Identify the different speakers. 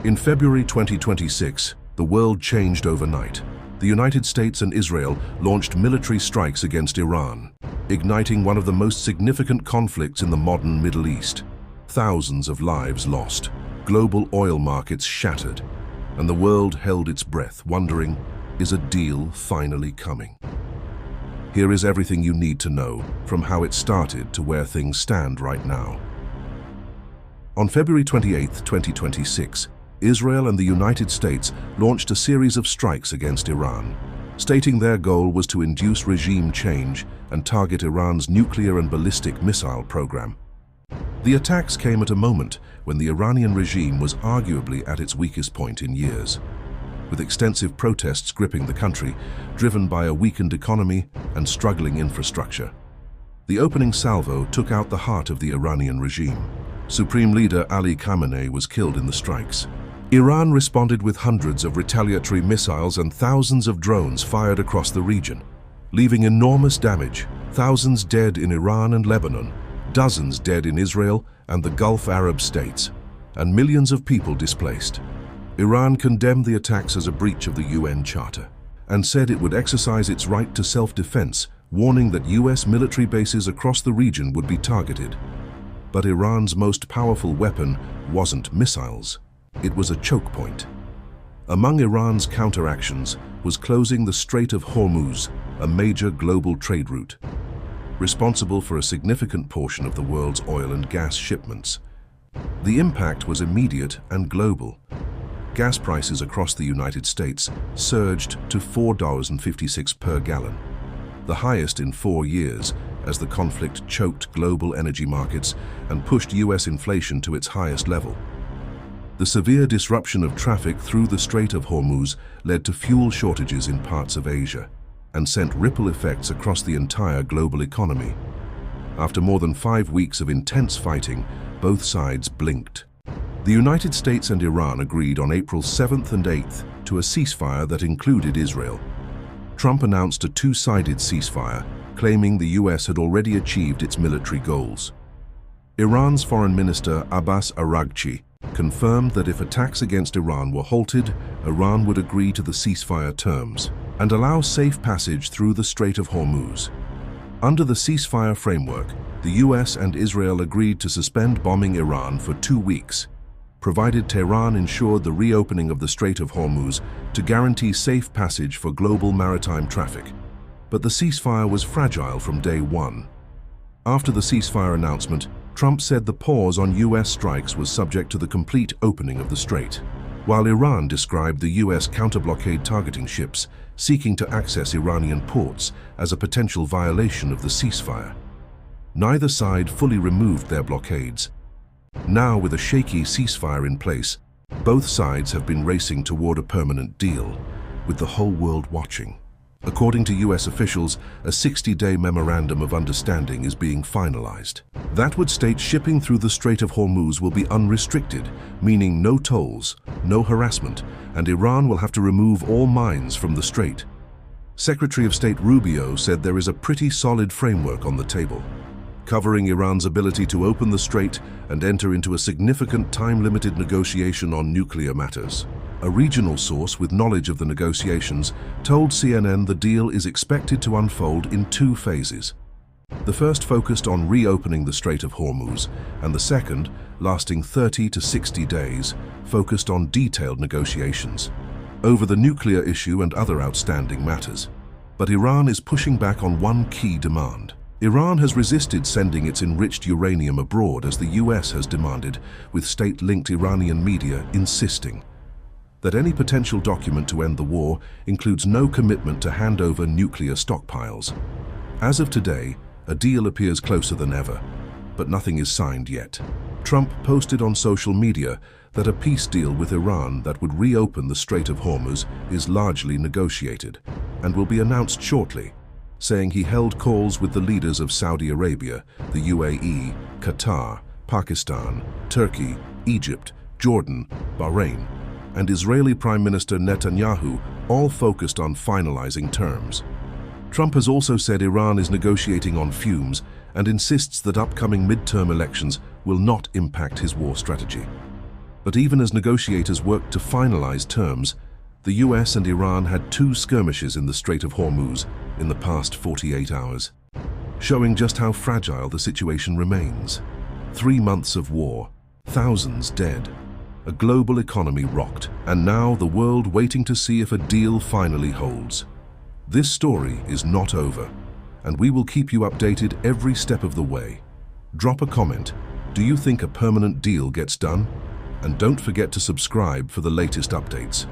Speaker 1: In February 2026, the world changed overnight. The United States and Israel launched military strikes against Iran, igniting one of the most significant conflicts in the modern Middle East. Thousands of lives lost, global oil markets shattered, and the world held its breath, wondering, is a deal finally coming? Here is everything you need to know, from how it started to where things stand right now. On February 28, 2026, Israel and the United States launched a series of strikes against Iran, stating their goal was to induce regime change and target Iran's nuclear and ballistic missile program. The attacks came at a moment when the Iranian regime was arguably at its weakest point in years, with extensive protests gripping the country, driven by a weakened economy and struggling infrastructure. The opening salvo took out the heart of the Iranian regime. Supreme Leader Ali Khamenei was killed in the strikes. Iran responded with hundreds of retaliatory missiles and thousands of drones fired across the region, leaving enormous damage, thousands dead in Iran and Lebanon, dozens dead in Israel and the Gulf Arab states, and millions of people displaced. Iran condemned the attacks as a breach of the UN Charter and said it would exercise its right to self-defense, warning that US military bases across the region would be targeted. But Iran's most powerful weapon wasn't missiles. It was a choke point. Among Iran's counteractions was closing the Strait of Hormuz, a major global trade route, responsible for a significant portion of the world's oil and gas shipments. The impact was immediate and global. Gas prices across the United States surged to $4.56 per gallon, the highest in 4 years, as the conflict choked global energy markets and pushed US inflation to its highest level. The severe disruption of traffic through the Strait of Hormuz led to fuel shortages in parts of Asia and sent ripple effects across the entire global economy. After more than 5 weeks of intense fighting, both sides blinked. The United States and Iran agreed on April 7th and 8th to a ceasefire that included Israel. Trump announced a two-sided ceasefire, claiming the US had already achieved its military goals. Iran's Foreign Minister Abbas Araghchi confirmed that if attacks against Iran were halted, Iran would agree to the ceasefire terms and allow safe passage through the Strait of Hormuz. Under the ceasefire framework, the US and Israel agreed to suspend bombing Iran for 2 weeks, provided Tehran ensured the reopening of the Strait of Hormuz to guarantee safe passage for global maritime traffic. But the ceasefire was fragile from day one. After the ceasefire announcement, Trump said the pause on US strikes was subject to the complete opening of the strait, while Iran described the US counter-blockade targeting ships seeking to access Iranian ports as a potential violation of the ceasefire. Neither side fully removed their blockades. Now, with a shaky ceasefire in place, both sides have been racing toward a permanent deal, with the whole world watching. According to US officials, a 60-day memorandum of understanding is being finalized. That would state shipping through the Strait of Hormuz will be unrestricted, meaning no tolls, no harassment, and Iran will have to remove all mines from the strait. Secretary of State Rubio said there is a pretty solid framework on the table, covering Iran's ability to open the strait and enter into a significant time-limited negotiation on nuclear matters. A regional source with knowledge of the negotiations told CNN the deal is expected to unfold in 2 phases. The first focused on reopening the Strait of Hormuz, and the second, lasting 30 to 60 days, focused on detailed negotiations over the nuclear issue and other outstanding matters. But Iran is pushing back on one key demand. Iran has resisted sending its enriched uranium abroad as the US has demanded, with state-linked Iranian media insisting that any potential document to end the war includes no commitment to hand over nuclear stockpiles. As of today, a deal appears closer than ever, but nothing is signed yet. Trump posted on social media that a peace deal with Iran that would reopen the Strait of Hormuz is largely negotiated and will be announced shortly, saying he held calls with the leaders of Saudi Arabia, the UAE, Qatar, Pakistan, Turkey, Egypt, Jordan, Bahrain, and Israeli Prime Minister Netanyahu, all focused on finalizing terms. Trump has also said Iran is negotiating on fumes and insists that upcoming midterm elections will not impact his war strategy. But even as negotiators worked to finalize terms, the US and Iran had 2 skirmishes in the Strait of Hormuz in the past 48 hours, showing just how fragile the situation remains. 3 months of war, thousands dead, a global economy rocked, and now the world waiting to see if a deal finally holds. This story is not over, and we will keep you updated every step of the way. Drop a comment. Do you think a permanent deal gets done? And don't forget to subscribe for the latest updates.